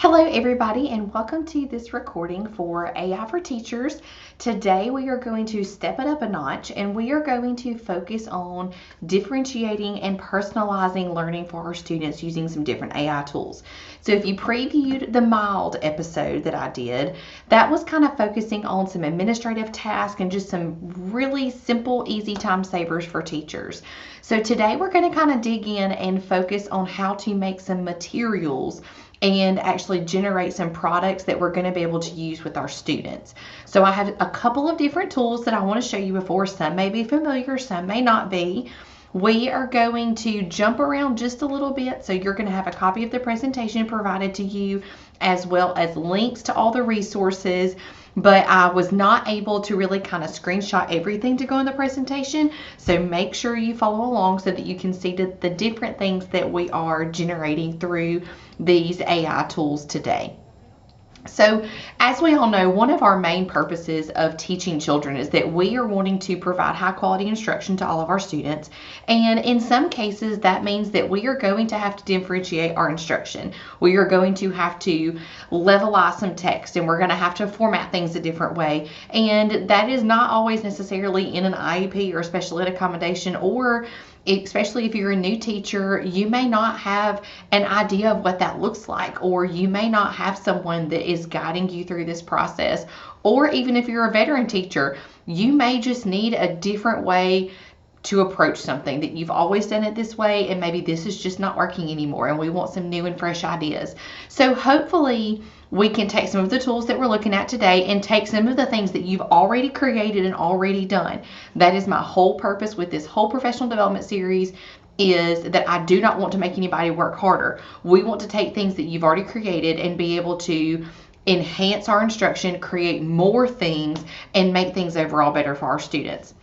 Hello everybody, and welcome to this recording for AI for Teachers. Today we are going to step it up a notch and we are going to focus on differentiating and personalizing learning for our students using some different AI tools. So if you previewed the mild episode that I did, that was kind of focusing on some administrative tasks and just some really simple, easy time savers for teachers. So today we're going to kind of dig in and focus on how to make some materials and actually generate some products that we're going to be able to use with our students. So I have a couple of different tools that I want to show you before. Some may be familiar, some may not be. We are going to jump around just a little bit, so you're going to have a copy of the presentation provided to you as well as links to all the resources. But I was not able to really kind of screenshot everything to go in the presentation, so make sure you follow along so that you can see the different things that we are generating through these AI tools today. So as we all know, one of our main purposes of teaching children is that we are wanting to provide high quality instruction to all of our students. And in some cases, that means that we are going to have to differentiate our instruction. We are going to have to levelize some text, and we're going to have to format things a different way. And that is not always necessarily in an IEP or a special ed accommodation, or especially if you're a new teacher, you may not have an idea of what that looks like, or you may not have someone that is guiding you through this process. Or even if you're a veteran teacher, you may just need a different way to approach something, that you've always done it this way and maybe this is just not working anymore and we want some new and fresh ideas. So hopefully we can take some of the tools that we're looking at today and take some of the things that you've already created and already done. That is my whole purpose with this whole professional development series, is that I do not want to make anybody work harder. We want to take things that you've already created and be able to enhance our instruction, create more things, and make things overall better for our students.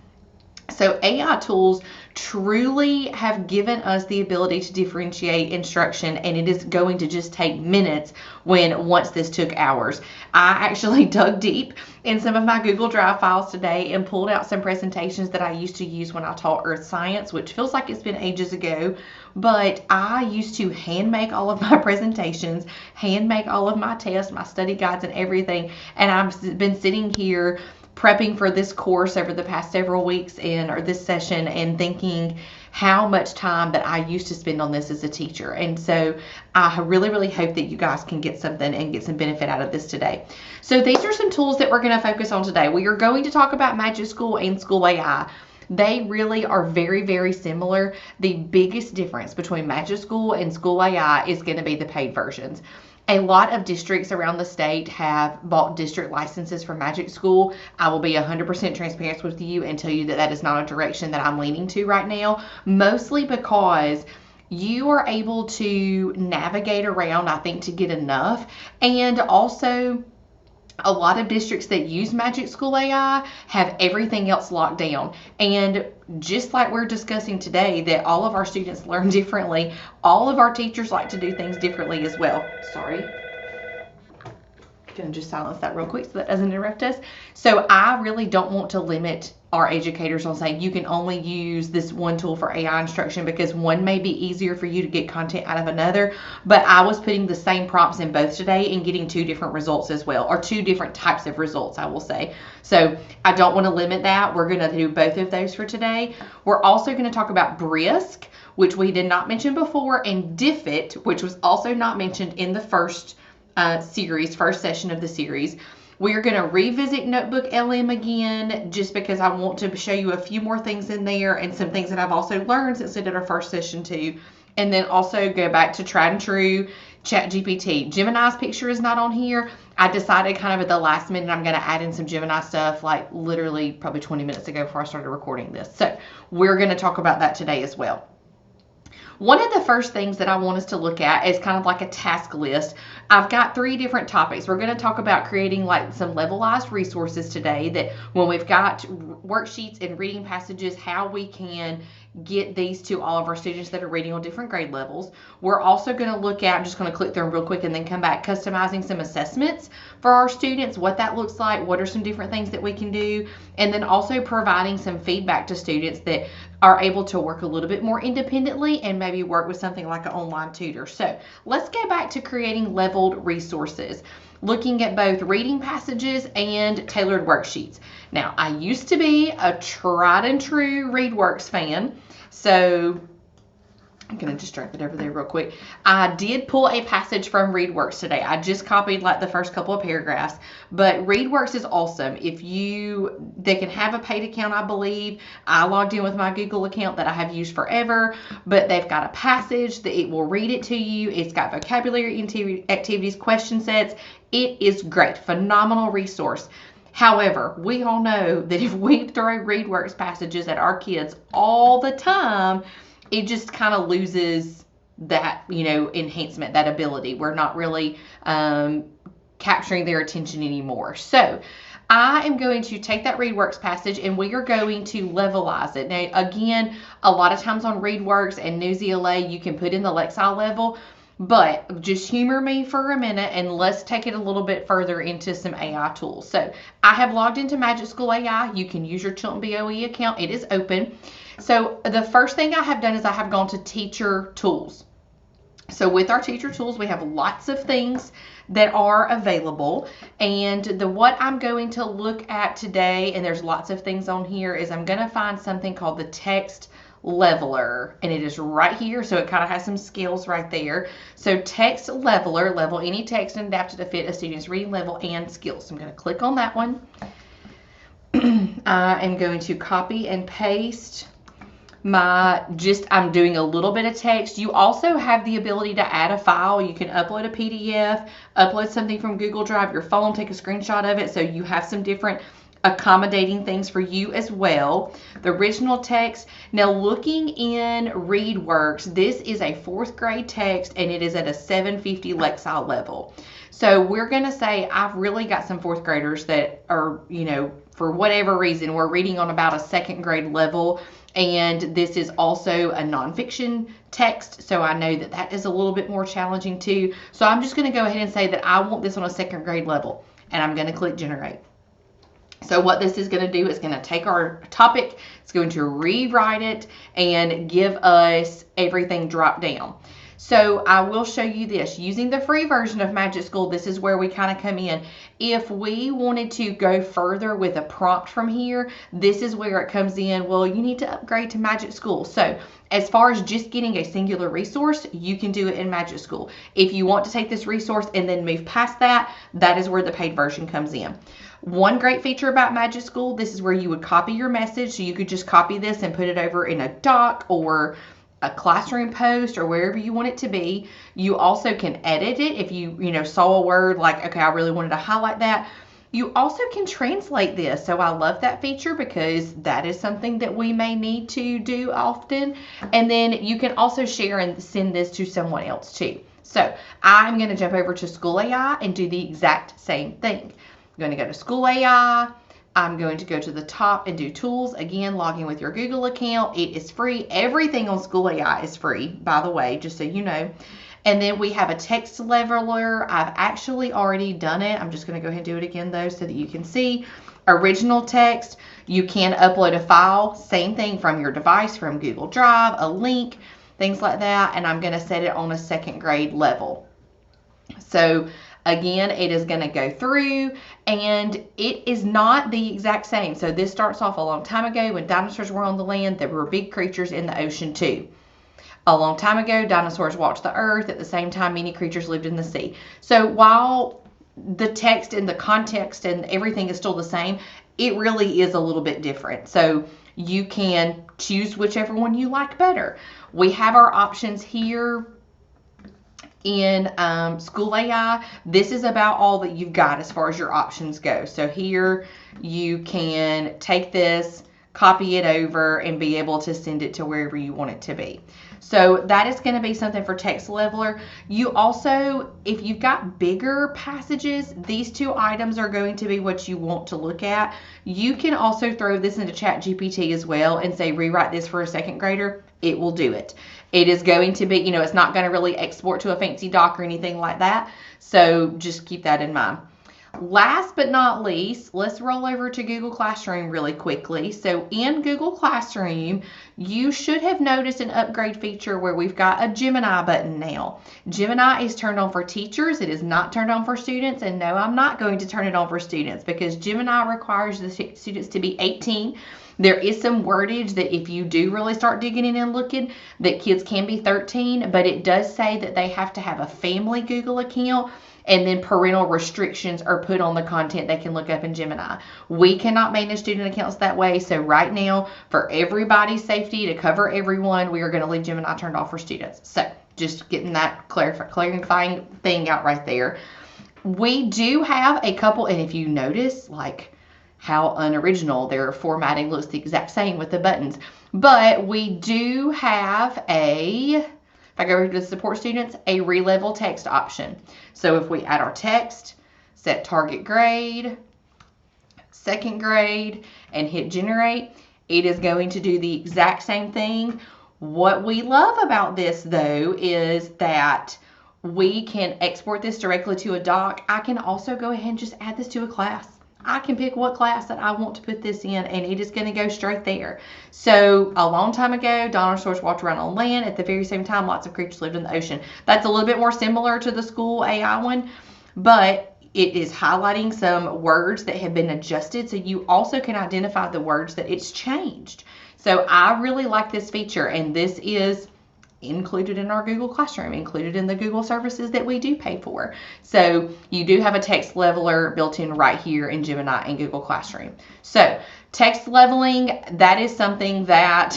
So AI tools truly have given us the ability to differentiate instruction, and it is going to just take minutes when once this took hours. I actually dug deep in some of my Google Drive files today and pulled out some presentations that I used to use when I taught earth science, which feels like it's been ages ago, but I used to hand make all of my presentations, hand make all of my tests, my study guides and everything, and I've been sitting here prepping for this course over the past several weeks or this session and thinking how much time that I used to spend on this as a teacher. And so I really, really hope that you guys can get something and get some benefit out of this today. So these are some tools that we're going to focus on today. We are going to talk about Magic School and School AI. They really are very, very similar. The biggest difference between Magic School and School AI is going to be the paid versions. A lot of districts around the state have bought district licenses for Magic School. I will be 100% transparent with you and tell you that that is not a direction that I'm leaning to right now, mostly because you are able to navigate around, I think, to get enough. And also, a lot of districts that use Magic School AI have everything else locked down. And just like we're discussing today, that all of our students learn differently, all of our teachers like to do things differently as well. Sorry. Gonna just silence that real quick so that doesn't interrupt us. So I really don't want to limit our educators on saying you can only use this one tool for AI instruction, because one may be easier for you to get content out of another. But I was putting the same prompts in both today and getting two different results as well, or two different types of results, I will say. So I don't want to limit that. We're going to do both of those for today. We're also going to talk about Brisk, which we did not mention before, and Diffit, which was also not mentioned in the first session of the series. We're going to revisit Notebook LM again, just because I want to show you a few more things in there and some things that I've also learned since we did our first session too. And then also go back to tried and true ChatGPT. Gemini's picture is not on here. I decided kind of at the last minute I'm going to add in some Gemini stuff, like literally probably 20 minutes ago before I started recording this. So we're going to talk about that today as well. One of the first things that I want us to look at is kind of like a task list. I've got 3 different topics. We're going to talk about creating like some levelized resources today, that when we've got worksheets and reading passages, how we can get these to all of our students that are reading on different grade levels. We're also going to look at, I'm just going to click through them real quick and then come back, customizing some assessments for our students, what that looks like, what are some different things that we can do, and then also providing some feedback to students that are able to work a little bit more independently and maybe work with something like an online tutor. So let's go back to creating leveled resources, looking at both reading passages and tailored worksheets. Now, I used to be a tried and true ReadWorks fan, so I'm going to just drag that over there real quick. I did pull a passage from ReadWorks today. I just copied like the first couple of paragraphs, but ReadWorks is awesome. They can have a paid account, I believe. I logged in with my Google account that I have used forever, but they've got a passage that it will read it to you. It's got vocabulary activities, question sets. It is great. Phenomenal resource. However, we all know that if we throw ReadWorks passages at our kids all the time, it just kind of loses that, enhancement, that ability. We're not really capturing their attention anymore. So I am going to take that ReadWorks passage and we are going to levelize it. Now, again, a lot of times on ReadWorks and Newsy you can put in the Lexile level, but just humor me for a minute and let's take it a little bit further into some AI tools. So I have logged into Magic School AI. You can use your Chilton BOE account. It is open. So the first thing I have done is I have gone to Teacher Tools. So with our Teacher Tools, we have lots of things that are available. And what I'm going to look at today, and there's lots of things on here, is I'm going to find something called the Text Leveler, and it is right here, so it kind of has some scales right there. So Text Leveler, level any text and adapt it to fit a student's reading level and skills. So I'm going to click on that one. I am going to copy and paste I'm doing a little bit of text. You also have the ability to add a file. You can upload a PDF, upload something from Google Drive, your phone, take a screenshot of it, so you have some different accommodating things for you as well. The original text. Now looking in ReadWorks, this is a 4th grade text and it is at a 750 Lexile level. So we're going to say I've really got some 4th graders that are, for whatever reason, we're reading on about a 2nd grade level. And this is also a nonfiction text, so I know that that is a little bit more challenging too. So I'm just going to go ahead and say that I want this on a 2nd grade level, and I'm going to click Generate. So what this is going to do is going to take our topic, it's going to rewrite it, and give us everything dropped down. So I will show you this. Using the free version of Magic School, this is where we kind of come in. If we wanted to go further with a prompt from here, this is where it comes in. Well, you need to upgrade to Magic School. So as far as just getting a singular resource, you can do it in Magic School. If you want to take this resource and then move past that, that is where the paid version comes in. One great feature about Magic School, this is where you would copy your message. So you could just copy this and put it over in a doc or a classroom post or wherever you want it to be. You also can edit it if you saw a word like, okay, I really wanted to highlight that. You also can translate this. So I love that feature because that is something that we may need to do often. And then you can also share and send this to someone else too. So I'm going to jump over to School AI and do the exact same thing. I'm going to go to School AI. I'm going to go to the top and do tools. Again, log in with your Google account. It is free. Everything on School AI is free, by the way, just so you know. And then we have a text leveler. I've actually already done it. I'm just going to go ahead and do it again, though, so that you can see. Original text. You can upload a file. Same thing from your device, from Google Drive, a link, things like that. And I'm going to set it on a 2nd grade level. So again, it is going to go through and it is not the exact same. So this starts off a long time ago when dinosaurs were on the land. There were big creatures in the ocean too. A long time ago, dinosaurs walked the earth. At the same time, many creatures lived in the sea. So while the text and the context and everything is still the same, it really is a little bit different. So you can choose whichever one you like better. We have our options here in School AI. This is about all that you've got as far as your options go. So here you can take this, copy it over, and be able to send it to wherever you want it to be. So that is going to be something for text leveler. You also, if you've got bigger passages, these two items are going to be what you want to look at. You can also throw this into ChatGPT as well and say, rewrite this for a second grader. It will do it. It is going to be, it's not going to really export to a fancy doc or anything like that. So just keep that in mind. Last but not least, let's roll over to Google Classroom really quickly. So in Google Classroom, you should have noticed an upgrade feature where we've got a Gemini button now. Gemini is turned on for teachers. It is not turned on for students. And no, I'm not going to turn it on for students because Gemini requires the students to be 18. There is some wordage that if you do really start digging in and looking, that kids can be 13, but it does say that they have to have a family Google account, and then parental restrictions are put on the content they can look up in Gemini. We cannot manage student accounts that way, so right now, for everybody's safety, to cover everyone, we are going to leave Gemini turned off for students. So just getting that clarifying thing out right there. We do have a couple, and if you notice, like, how unoriginal their formatting looks the exact same with the buttons. But we do have if I go over to the support students, a re-level text option. So if we add our text, set target grade, second grade, and hit generate, it is going to do the exact same thing. What we love about this though is that we can export this directly to a doc. I can also go ahead and just add this to a class. I can pick what class that I want to put this in, and it is going to go straight there. So a long time ago, dinosaurs walked around on land. At the very same time, lots of creatures lived in the ocean. That's a little bit more similar to the school AI one, but it is highlighting some words that have been adjusted, so you also can identify the words that it's changed. So I really like this feature, and this is included in our Google Classroom, included in the Google services that we do pay for. So you do have a text leveler built in right here in Gemini and Google Classroom. So text leveling, that is something that,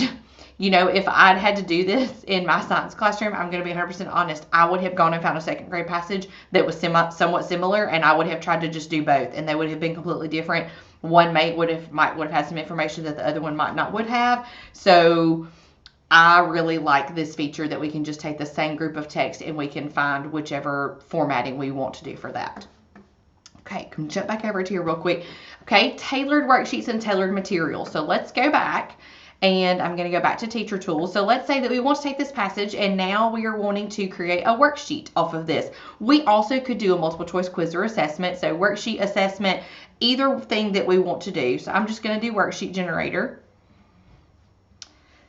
if I'd had to do this in my science classroom, I'm going to be 100% honest, I would have gone and found a second grade passage that was somewhat similar, and I would have tried to just do both, and they would have been completely different. One might would have had some information that the other one might not would have. So I really like this feature that we can just take the same group of text and we can find whichever formatting we want to do for that. Okay, can we jump back over to here real quick? Okay, tailored worksheets and tailored materials. So let's go back, and I'm going to go back to teacher tools. So let's say that we want to take this passage and now we are wanting to create a worksheet off of this. We also could do a multiple choice quiz or assessment. So worksheet, assessment, either thing that we want to do. So I'm just going to do worksheet generator.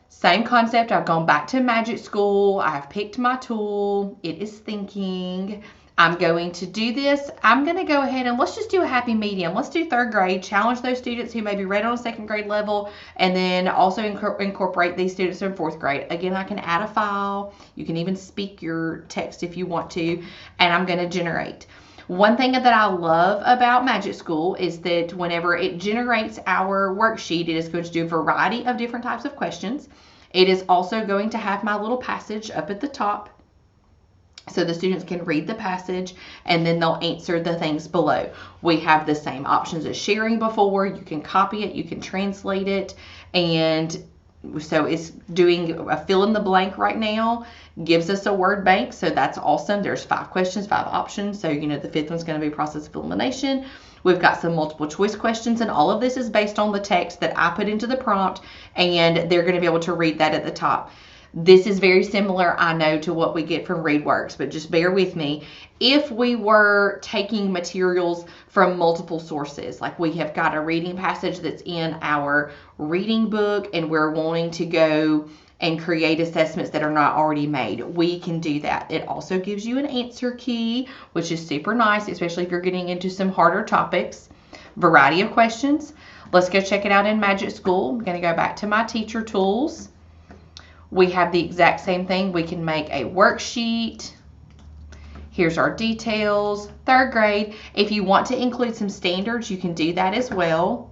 Same concept. I've gone back to Magic School. I've picked my tool. It is thinking. I'm going to do this. I'm going to go ahead and let's just do a happy medium. Let's do third grade. Challenge those students who may be right on a second grade level, and then also incorporate these students in fourth grade. Again, I can add a file. You can even speak your text if you want to, and I'm going to generate. One thing that I love about Magic School is that whenever it generates our worksheet, it is going to do a variety of different types of questions. It is also going to have my little passage up at the top, so the students can read the passage and then they'll answer the things below. We have the same options as sharing before. You can copy it, you can translate it, and so it's doing a fill in the blank right now, gives us a word bank, so that's awesome. There's 5 questions, 5 options, so the 5th one's going to be process of elimination. We've got some multiple choice questions, and all of this is based on the text that I put into the prompt, and they're going to be able to read that at the top. This is very similar, I know, to what we get from ReadWorks, but just bear with me. If we were taking materials from multiple sources, like we have got a reading passage that's in our reading book and we're wanting to go and create assessments that are not already made, we can do that. It also gives you an answer key, which is super nice, especially if you're getting into some harder topics. Variety of questions. Let's go check it out in Magic School. I'm going to go back to my teacher tools. We have the exact same thing. We can make a worksheet. Here's our details. Third grade. If you want to include some standards, you can do that as well.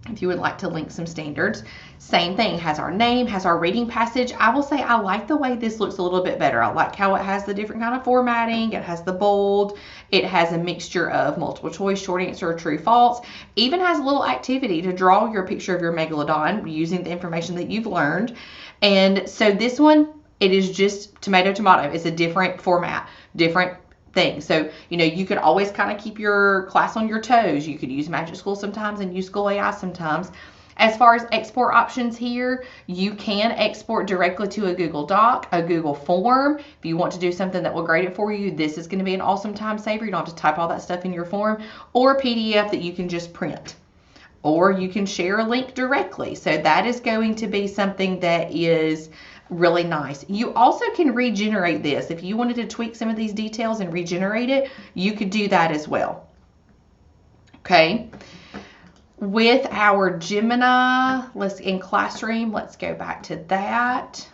If you would like to link some standards. Same thing, has our name, has our reading passage. I will say I like the way this looks a little bit better. I like how it has the different kind of formatting. It has the bold. It has a mixture of multiple choice, short answer, true, false. Even has a little activity to draw your picture of your megalodon using the information that you've learned. And so this one, it is just tomato. It's a different format, different thing. So, you could always kind of keep your class on your toes. You could use Magic School sometimes and use School AI sometimes. As far as export options here, you can export directly to a Google Doc, a Google form. If you want to do something that will grade it for you, this is going to be an awesome time saver. You don't have to type all that stuff in your form, or a PDF that you can just print. Or you can share a link directly. So that is going to be something that is really nice. You also can regenerate this. If you wanted to tweak some of these details and regenerate it, you could do that as well. Okay. With our Gemini, in Classroom, let's go back to that.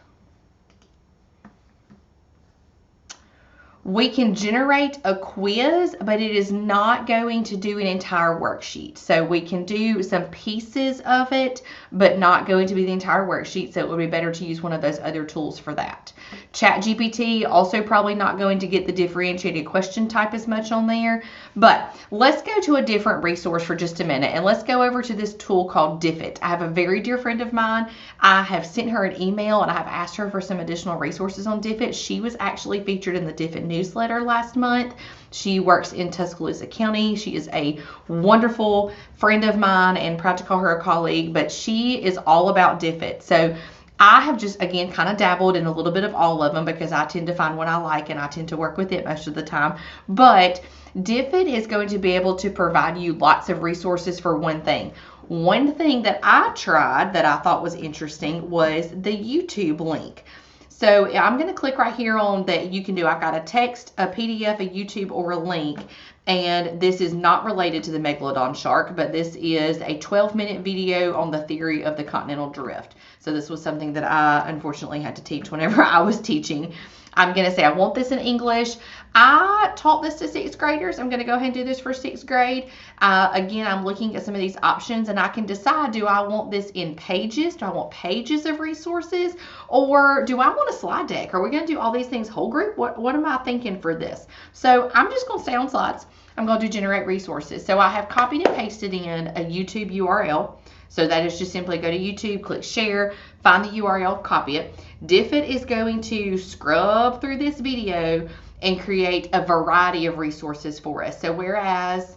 We can generate a quiz, but it is not going to do an entire worksheet. So we can do some pieces of it, but not going to be the entire worksheet. So it would be better to use one of those other tools for that. ChatGPT also probably not going to get the differentiated question type as much on there. But let's go to a different resource for just a minute, and let's go over to this tool called Diffit. I have a very dear friend of mine. I have sent her an email and I have asked her for some additional resources on Diffit. She was actually featured in the Diffit newsletter last month. She works in Tuscaloosa County. She is a wonderful friend of mine and proud to call her a colleague, but she is all about Diffit. So I have just, again, kind of dabbled in a little bit of all of them because I tend to find what I like and I tend to work with it most of the time. But Diffit is going to be able to provide you lots of resources for one thing. One thing that I tried that I thought was interesting was the YouTube link. So I'm going to click right here on that you can do. I've got a text, a PDF, a YouTube, or a link. And this is not related to the Megalodon shark, but this is a 12-minute video on the theory of the continental drift. So this was something that I unfortunately had to teach whenever I was teaching. I'm going to say I want this in English. I taught this to 6th graders. I'm going to go ahead and do this for 6th grade. Again, I'm looking at some of these options and I can decide, do I want this in pages? Do I want pages of resources? Or do I want a slide deck? Are we going to do all these things whole group? What am I thinking for this? So I'm just going to stay on slides. I'm going to do generate resources. So I have copied and pasted in a YouTube URL. So that is just simply go to YouTube, click share, find the URL, copy it. Diffit is going to scrub through this video and create a variety of resources for us. So whereas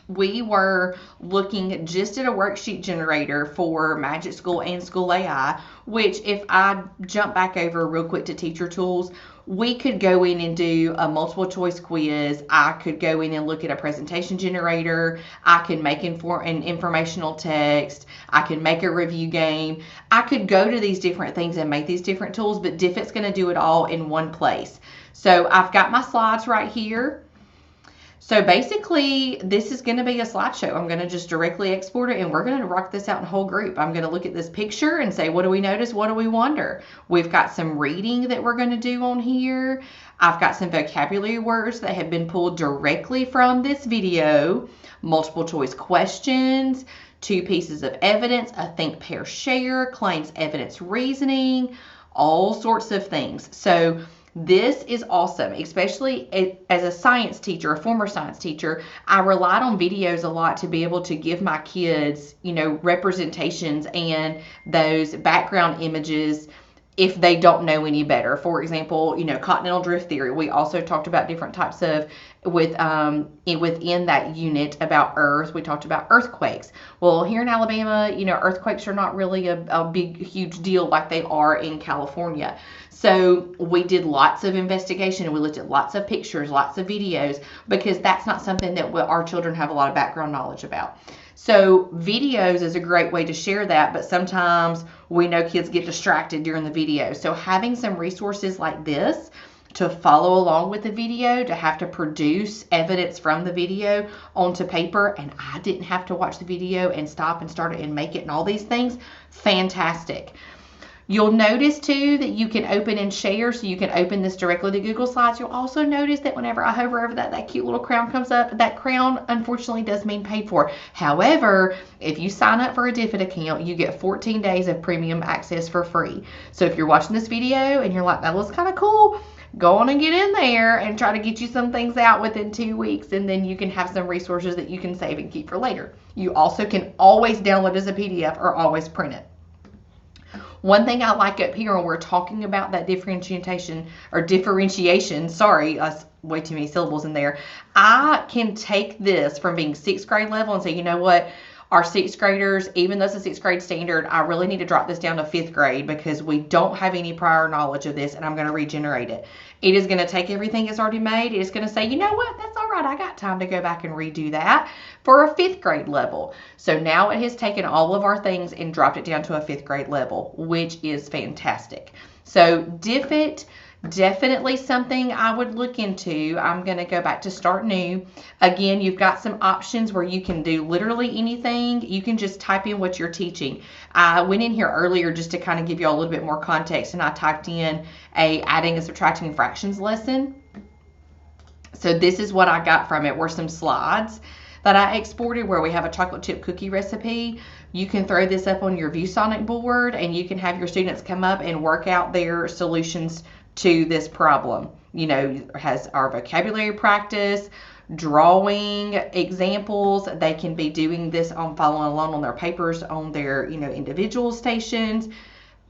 we were looking just at a worksheet generator for Magic School and School AI, which if I jump back over real quick to teacher tools, we could go in and do a multiple choice quiz. I could go in and look at a presentation generator. I could make an informational text. I could make a review game. I could go to these different things and make these different tools, but Diffit's going to do it all in one place. So I've got my slides right here. So basically, this is going to be a slideshow. I'm going to just directly export it, and we're going to rock this out in whole group. I'm going to look at this picture and say, what do we notice? What do we wonder? We've got some reading that we're going to do on here. I've got some vocabulary words that have been pulled directly from this video, multiple choice questions, 2 pieces of evidence, a think, pair, share, claims, evidence, reasoning, all sorts of things. So this is awesome, especially as a science teacher, a former science teacher. I relied on videos a lot to be able to give my kids, representations and those background images if they don't know any better. For example, continental drift theory. We also talked about different types of, within that unit about Earth, we talked about earthquakes. Well, here in Alabama, earthquakes are not really a big, huge deal like they are in California. So we did lots of investigation and we looked at lots of pictures, lots of videos, because that's not something that our children have a lot of background knowledge about. So videos is a great way to share that, but sometimes we know kids get distracted during the video. So having some resources like this to follow along with the video, to have to produce evidence from the video onto paper, and I didn't have to watch the video and stop and start it and make it and all these things, fantastic. You'll notice too that you can open and share, so you can open this directly to Google Slides. You'll also notice that whenever I hover over that cute little crown comes up. That crown unfortunately does mean paid for. However, if you sign up for a Diffit account, you get 14 days of premium access for free. So if you're watching this video and you're like, that looks kind of cool, go on and get in there and try to get you some things out within 2 weeks, and then you can have some resources that you can save and keep for later. You also can always download as a PDF or always print it. One thing I like up here when we're talking about that differentiation, sorry, way too many syllables in there. I can take this from being 6th grade level and say, you know what? Our 6th graders, even though it's a 6th grade standard, I really need to drop this down to 5th grade because we don't have any prior knowledge of this, and I'm going to regenerate it. It is going to take everything it's already made. It's going to say, you know what, that's all right. I got time to go back and redo that for a 5th grade level. So now it has taken all of our things and dropped it down to a 5th grade level, which is fantastic. So DFIT, definitely something I would look into. I'm going to go back to Start New. Again, you've got some options where you can do literally anything. You can just type in what you're teaching. I went in here earlier just to kind of give you a little bit more context, and I typed in a adding and subtracting fractions lesson. So this is what I got from it, were some slides that I exported where we have a chocolate chip cookie recipe. You can throw this up on your ViewSonic board, and you can have your students come up and work out their solutions to this problem. You know, has our vocabulary practice, drawing examples. They can be doing this on following along on their papers on their, you know, individual stations.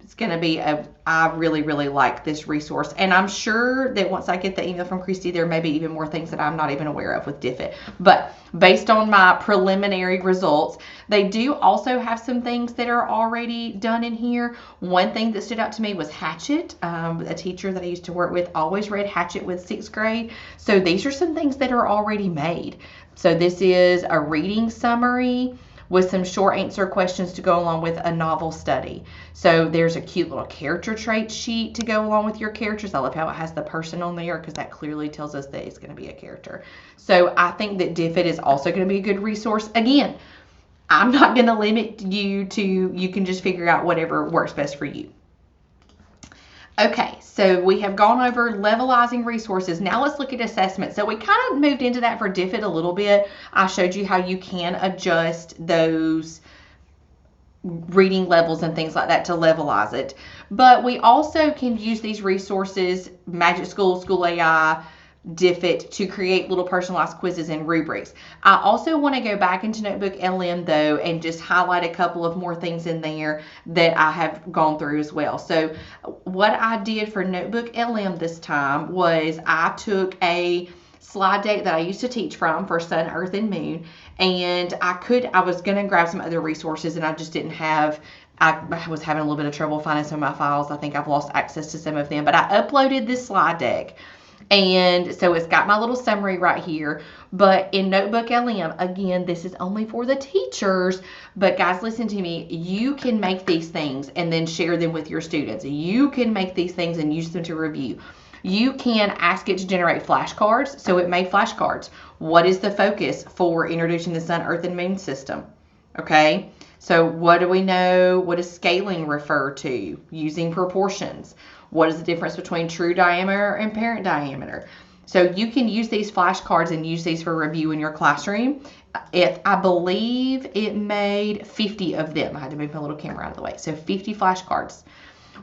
It's going to be I really, really like this resource. And I'm sure that once I get the email from Christy, there may be even more things that I'm not even aware of with DFIT. But based on my preliminary results, they do also have some things that are already done in here. One thing that stood out to me was Hatchet. A teacher that I used to work with always read Hatchet with 6th grade. So these are some things that are already made. So this is a reading summary with some short answer questions to go along with a novel study. So there's a cute little character trait sheet to go along with your characters. I love how it has the person on there because that clearly tells us that it's going to be a character. So I think that DFIT is also going to be a good resource. Again, I'm not going to limit you to, you can just figure out whatever works best for you. Okay, so we have gone over levelizing resources. Now let's look at assessment. So we kind of moved into that for DFIT a little bit. I showed you how you can adjust those reading levels and things like that to levelize it. But we also can use these resources, Magic School, School AI, DFIT, to create little personalized quizzes and rubrics. I also want to go back into Notebook LM though and just highlight a couple of more things in there that I have gone through as well. So what I did for Notebook LM this time was I took a slide deck that I used to teach from for Sun, Earth, and Moon, and I was going to grab some other resources and I just didn't have, I was having a little bit of trouble finding some of my files. I think I've lost access to some of them, but I uploaded this slide deck. And so it's got my little summary right here. But in Notebook LM, again, this is only for the teachers. But guys, listen to me. You can make these things and then share them with your students. You can make these things and use them to review. You can ask it to generate flashcards. So it made flashcards. What is the focus for introducing the Sun, Earth, and Moon system? Okay. So what do we know? What does scaling refer to? Using proportions. What is the difference between true diameter and parent diameter? So you can use these flashcards and use these for review in your classroom. I believe it made 50 of them. I had to move my little camera out of the way. So 50 flashcards.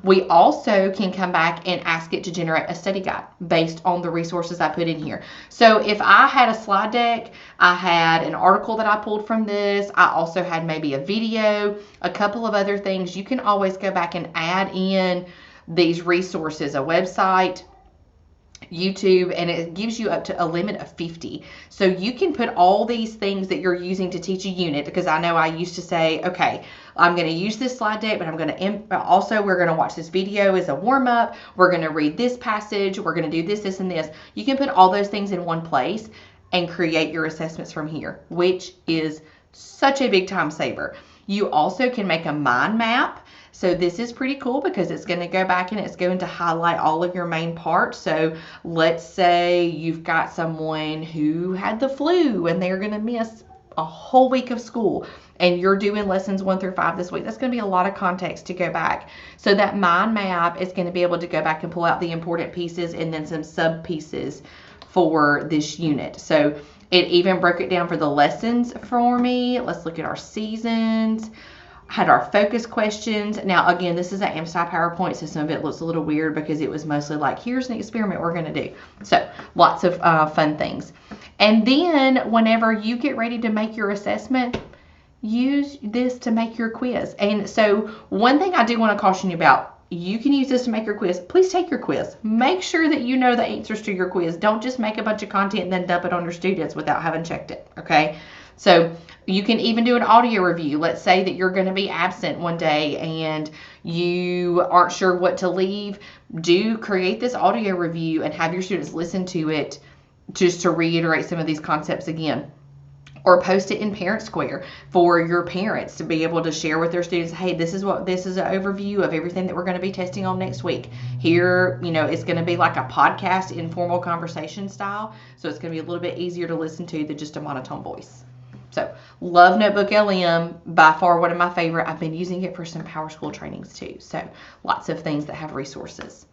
We also can come back and ask it to generate a study guide based on the resources I put in here. So if I had a slide deck, I had an article that I pulled from this, I also had maybe a video, a couple of other things, you can always go back and add in these resources, a website, YouTube, and it gives you up to a limit of 50. So you can put all these things that you're using to teach a unit, because I know I used to say, okay, I'm going to use this slide deck, but I'm going to also, we're going to watch this video as a warm up. We're going to read this passage. We're going to do this, this, and this. You can put all those things in one place and create your assessments from here, which is such a big time saver. You also can make a mind map. So this is pretty cool because it's going to go back and it's going to highlight all of your main parts. So let's say you've got someone who had the flu and they're going to miss a whole week of school and you're doing lessons 1 through 5 this week. That's going to be a lot of context to go back. So that mind map is going to be able to go back and pull out the important pieces and then some sub pieces for this unit. So it even broke it down for the lessons for me. Let's look at our seasons. Had our focus questions. Now, again, this is an AmSty PowerPoint, so some of it looks a little weird because it was mostly like, here's an experiment we're going to do. So lots of fun things. And then whenever you get ready to make your assessment, use this to make your quiz. And so one thing I do want to caution you about, you can use this to make your quiz. Please take your quiz. Make sure that you know the answers to your quiz. Don't just make a bunch of content and then dump it on your students without having checked it, okay? So you can even do an audio review. Let's say that you're going to be absent one day and you aren't sure what to leave. Create this audio review and have your students listen to it just to reiterate some of these concepts again. Or post it in Parent Square for your parents to be able to share with their students, hey, this is an overview of everything that we're going to be testing on next week. Here, it's going to be like a podcast, informal conversation style. So it's going to be a little bit easier to listen to than just a monotone voice. So love Notebook LM, by far one of my favorite. I've been using it for some Power School trainings too. So lots of things that have resources.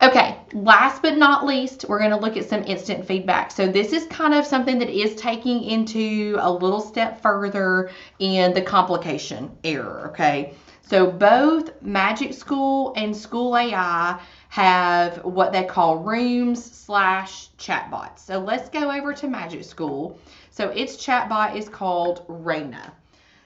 Okay, last but not least, we're going to look at some instant feedback. So this is kind of something that is taking into a little step further in the complication error, okay? So both Magic School and School AI have what they call rooms/chatbots. So let's go over to Magic School. So its chatbot is called Raina.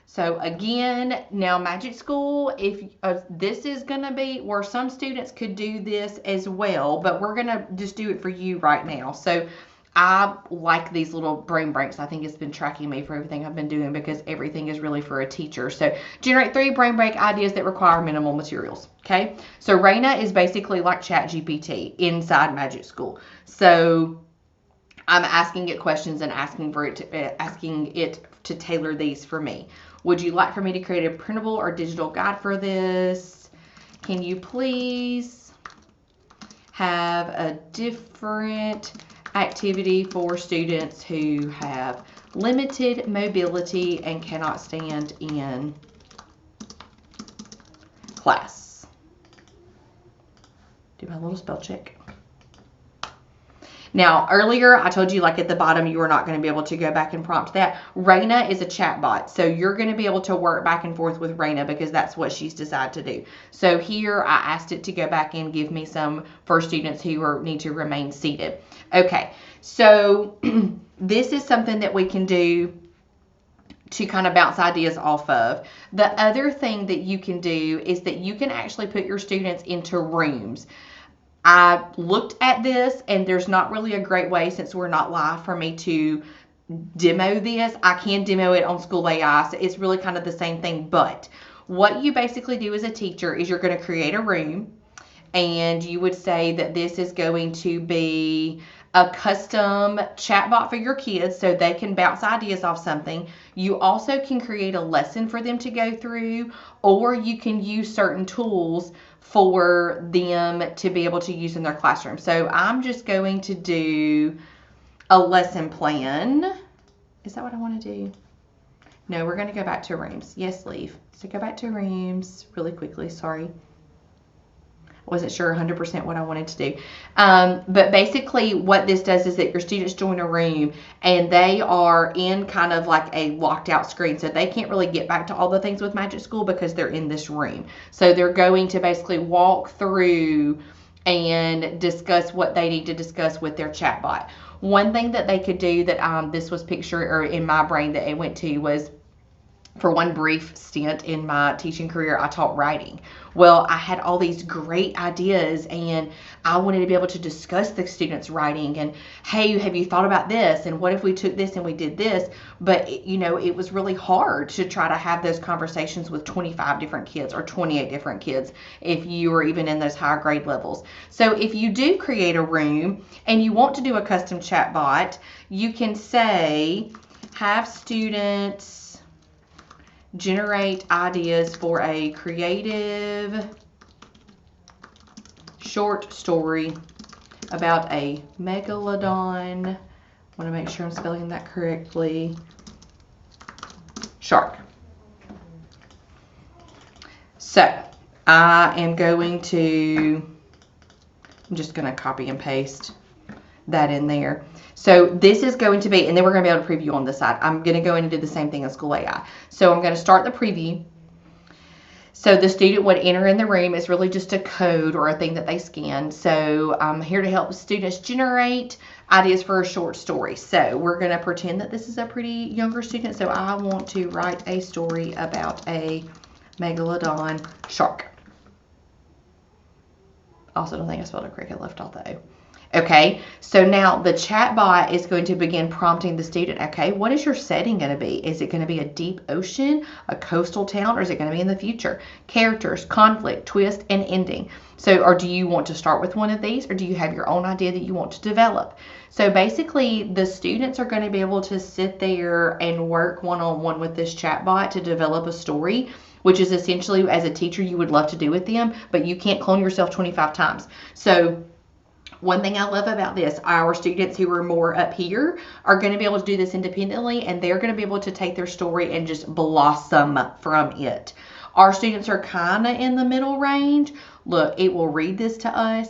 So again, now Magic School, if this is going to be where some students could do this as well, but we're going to just do it for you right now. So I like these little brain breaks. I think it's been tracking me for everything I've been doing because everything is really for a teacher. So generate 3 brain break ideas that require minimal materials. Okay. So Raina is basically like ChatGPT inside Magic School. So I'm asking it questions and asking it to tailor these for me. Would you like for me to create a printable or digital guide for this? Can you please have a different activity for students who have limited mobility and cannot stand in class? Do my little spell check. Now, earlier I told you, like at the bottom, you were not going to be able to go back and prompt that. Raina is a chatbot, so you're going to be able to work back and forth with Raina because that's what she's decided to do. So here I asked it to go back and give me some for students who need to remain seated. Okay, so this is something that we can do to kind of bounce ideas off of. The other thing that you can do is that you can actually put your students into rooms. I looked at this and there's not really a great way, since we're not live, for me to demo this. I can demo it on School AI, so it's really kind of the same thing. But what you basically do as a teacher is you're going to create a room, and you would say that this is going to be a custom chatbot for your kids so they can bounce ideas off something. You also can create a lesson for them to go through, or you can use certain tools for them to be able to use in their classroom. So I'm just going to do a lesson plan. Is that what I want to do? No, we're going to go back to rooms. Yes, leave. So go back to rooms really quickly. Sorry. Wasn't sure 100% what I wanted to do. But basically what this does is that your students join a room and they are in kind of like a locked out screen. So they can't really get back to all the things with Magic School because they're in this room. So they're going to basically walk through and discuss what they need to discuss with their chatbot. One thing that they could do that this was pictured, or in my brain that it went to, was for one brief stint in my teaching career, I taught writing. Well, I had all these great ideas and I wanted to be able to discuss the students' writing and, hey, have you thought about this? And what if we took this and we did this? But, it was really hard to try to have those conversations with 25 different kids or 28 different kids if you were even in those higher grade levels. So if you do create a room and you want to do a custom chatbot, you can say, have students generate ideas for a creative short story about a megalodon. I want to make sure I'm spelling that correctly. Shark. So I'm just going to copy and paste that in there. So this is going to be, and then we're going to be able to preview on this side. I'm going to go in and do the same thing in School AI. So I'm going to start the preview. So the student would enter in the room. It's really just a code or a thing that they scan. So I'm here to help students generate ideas for a short story. So we're going to pretend that this is a pretty younger student. So I want to write a story about a megalodon shark. Also don't think I spelled it correctly. I left off the O. Okay, so now the chat bot is going to begin prompting the student, okay, what is your setting going to be? Is it going to be a deep ocean, a coastal town, or is it going to be in the future? Characters, conflict, twist, and ending. So, or do you want to start with one of these, or do you have your own idea that you want to develop? So basically, the students are going to be able to sit there and work one-on-one with this chat bot to develop a story, which is essentially, as a teacher, you would love to do with them, but you can't clone yourself 25 times. So one thing I love about this, our students who are more up here are going to be able to do this independently, and they're going to be able to take their story and just blossom from it. Our students are kind of in the middle range. Look, it will read this to us.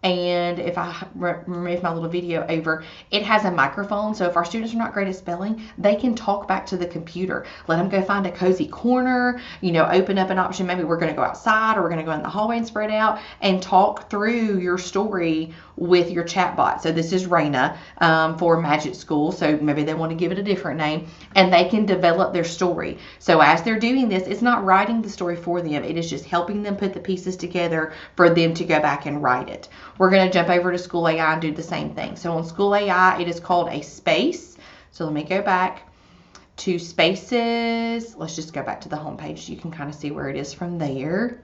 And if I remove my little video over, it has a microphone. So if our students are not great at spelling, they can talk back to the computer. Let them go find a cozy corner, open up an option. Maybe we're going to go outside, or we're going to go in the hallway and spread out and talk through your story with your chat bot. So this is Raina for Magic School. So maybe they want to give it a different name, and they can develop their story. So as they're doing this, it's not writing the story for them. It is just helping them put the pieces together for them to go back and write it. We're going to jump over to School AI and do the same thing. So on School AI, it is called a space. So let me go back to spaces. Let's just go back to the home page. You can kind of see where it is from there.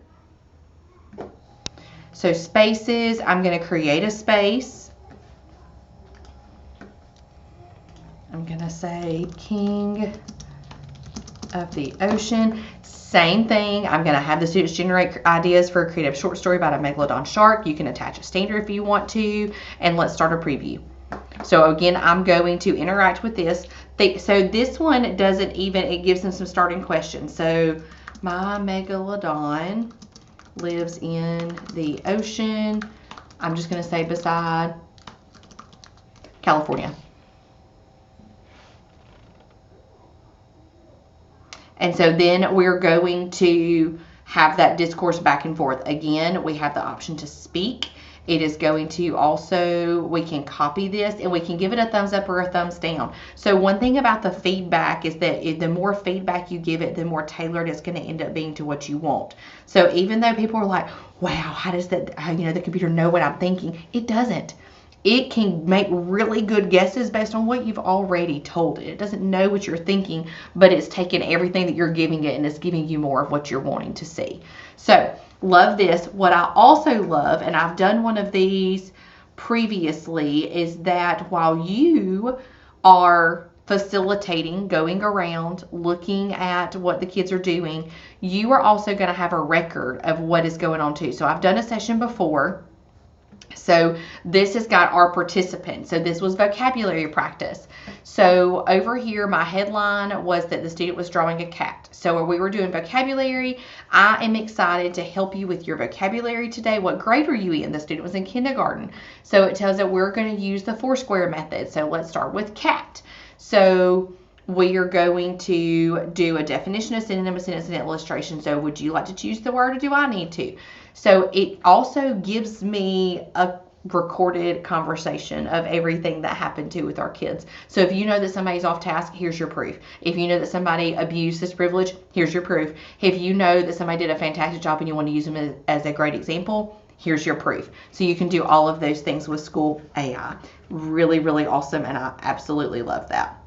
So spaces, I'm going to create a space. I'm going to say King of the Ocean. Same thing. I'm going to have the students generate ideas for a creative short story about a megalodon shark. You can attach a standard if you want to, and let's start a preview. So again, I'm going to interact with this. So this one doesn't even, it gives them some starting questions. So my megalodon lives in the ocean. I'm just going to say beside California. And so then we're going to have that discourse back and forth. Again, we have the option to speak. It is going to also, we can copy this and we can give it a thumbs up or a thumbs down. So one thing about the feedback is that the more feedback you give it, the more tailored it's going to end up being to what you want. So even though people are like, wow, how does that, the computer know what I'm thinking? It doesn't. It can make really good guesses based on what you've already told it. It doesn't know what you're thinking, but it's taken everything that you're giving it and it's giving you more of what you're wanting to see. So love this. What I also love, and I've done one of these previously, is that while you are facilitating, going around, looking at what the kids are doing, you are also going to have a record of what is going on too. So I've done a session before. So this has got our participants. So this was vocabulary practice. So over here, my headline was that the student was drawing a cat. So we were doing vocabulary. I am excited to help you with your vocabulary today. What grade are you in? The student was in kindergarten. So it tells that we're going to use the Foursquare method. So let's start with cat. So we are going to do a definition, a synonym, a sentence, and an illustration. So would you like to choose the word, or do I need to? So it also gives me a recorded conversation of everything that happened to with our kids. So if you know that somebody's off task, here's your proof. If you know that somebody abused this privilege, here's your proof. If you know that somebody did a fantastic job and you want to use them as a great example, here's your proof. So you can do all of those things with School AI. Really, really awesome, and I absolutely love that.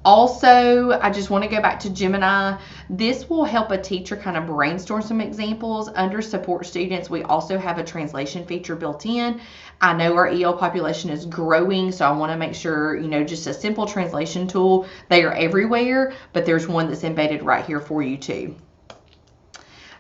Also, I just want to go back to Gemini. This will help a teacher kind of brainstorm some examples. Under support students, we also have a translation feature built in. I know our EL population is growing, so I want to make sure, just a simple translation tool. They are everywhere, but there's one that's embedded right here for you too.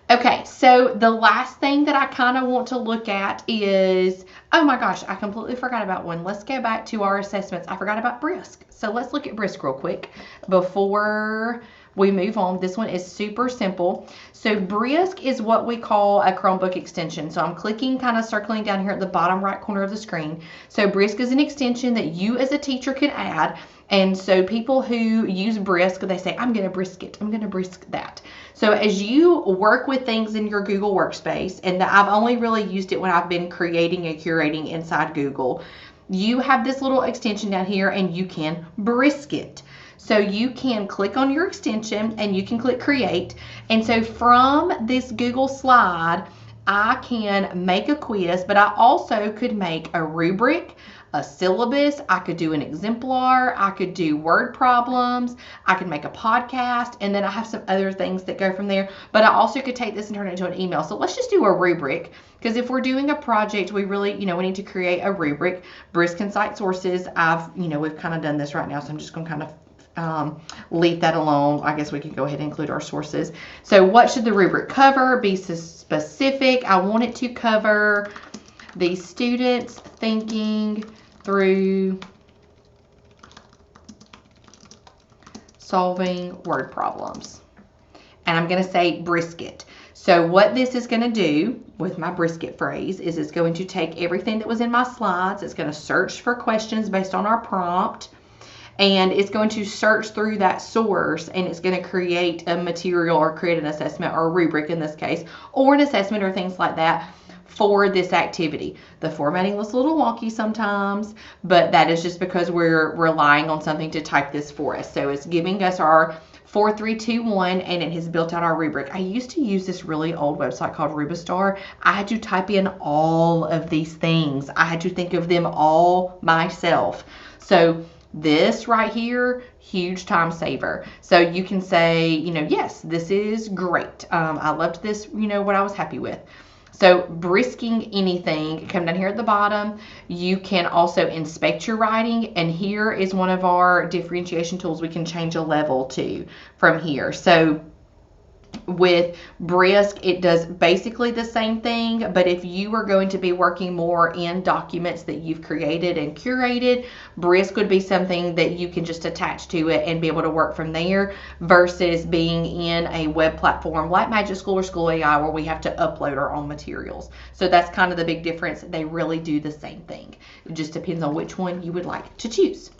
Okay, so the last thing that I kind of want to look at is, oh my gosh, I completely forgot about one. Let's go back to our assessments. I forgot about BRISC. So let's look at BRISC real quick before we move on. This one is super simple. So Brisk is what we call a Chromebook extension. So I'm clicking, kind of circling down here at the bottom right corner of the screen. So Brisk is an extension that you as a teacher can add. And so people who use Brisk, they say, I'm going to Brisk it. I'm going to Brisk that. So as you work with things in your Google Workspace, and I've only really used it when I've been creating and curating inside Google, you have this little extension down here and you can Brisk it. So you can click on your extension and you can click create. And so from this Google slide, I can make a quiz, but I also could make a rubric, a syllabus, I could do an exemplar, I could do word problems, I could make a podcast, and then I have some other things that go from there. But I also could take this and turn it into an email. So let's just do a rubric, because if we're doing a project, we really, we need to create a rubric. Brisk and Cite Sources, we've kind of done this right now, so I'm just going to kind of leave that alone. I guess we could go ahead and include our sources. So what should the rubric cover? Be specific. I want it to cover the students thinking through solving word problems. And I'm going to say brisket. So what this is going to do with my brisket phrase is it's going to take everything that was in my slides. It's going to search for questions based on our prompt. And it's going to search through that source, and it's going to create a material or create an assessment or a rubric in this case, or an assessment or things like that for this activity. The formatting looks a little wonky sometimes, but that is just because we're relying on something to type this for us. So it's giving us our 4, 3, 2, 1, and it has built out our rubric. I used to use this really old website called Rubistar. I had to type in all of these things. I had to think of them all myself. So this right here, huge time saver. So you can say, yes, this is great. I loved this, what I was happy with. So brisking anything, come down here at the bottom. You can also inspect your writing, and here is one of our differentiation tools we can change a level to from here. So with Brisk, it does basically the same thing, but if you are going to be working more in documents that you've created and curated, Brisk would be something that you can just attach to it and be able to work from there versus being in a web platform like Magic School or School AI where we have to upload our own materials. So that's kind of the big difference. They really do the same thing. It just depends on which one you would like to choose.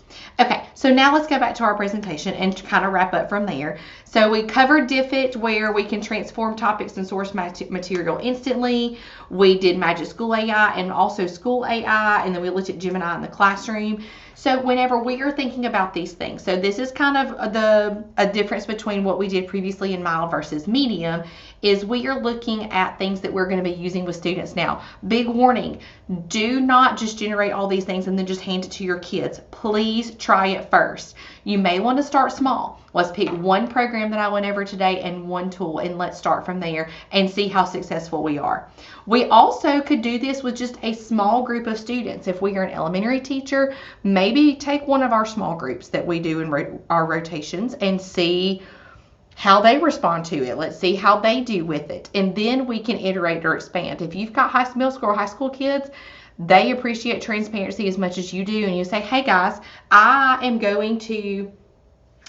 Okay, so now let's go back to our presentation and kind of wrap up from there. So we covered Diffit, where we can transform topics and source material instantly. We did Magic School AI and also School AI, and then we looked at Gemini in the classroom. So whenever we are thinking about these things, so this is kind of a difference between what we did previously in mild versus medium, is we are looking at things that we're going to be using with students now. Big warning, do not just generate all these things and then just hand it to your kids. Please try it first. You may want to start small. Let's pick one program that I went over today and one tool, and let's start from there and see how successful we are. We also could do this with just a small group of students. If we are an elementary teacher, maybe take one of our small groups that we do in our rotations and see how they respond to it. Let's see how they do with it. And then we can iterate or expand. If you've got middle school or high school kids, they appreciate transparency as much as you do. And you say, hey guys, I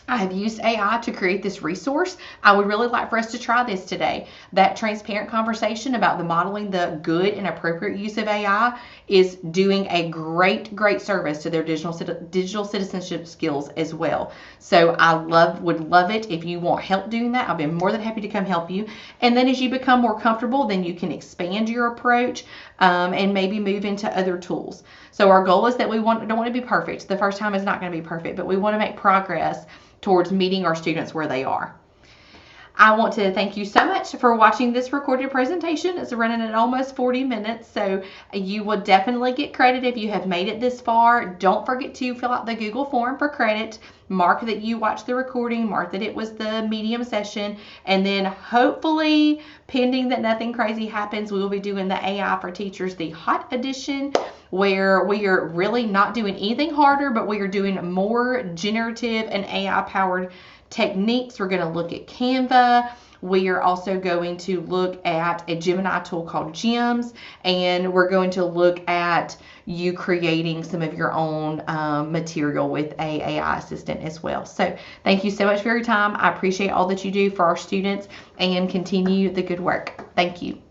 have used AI to create this resource. I would really like for us to try this today. That transparent conversation about the modeling the good and appropriate use of AI is doing a great, great service to their digital citizenship skills as well. So I would love it if you want help doing that. I'll be more than happy to come help you. And then as you become more comfortable, then you can expand your approach and maybe move into other tools. So our goal is that we don't want to be perfect. The first time is not going to be perfect, but we want to make progress towards meeting our students where they are. I want to thank you so much for watching this recorded presentation. It's running at almost 40 minutes, so you will definitely get credit if you have made it this far. Don't forget to fill out the Google form for credit. Mark that you watched the recording, mark that it was the medium session, and then hopefully, pending that nothing crazy happens, we will be doing the AI for Teachers, the hot edition, where we are really not doing anything harder, but we are doing more generative and AI-powered techniques. We're going to look at Canva. We are also going to look at a Gemini tool called Gems, and we're going to look at you creating some of your own material with a AI assistant as well. So thank you so much for your time. I appreciate all that you do for our students, and continue the good work. Thank you.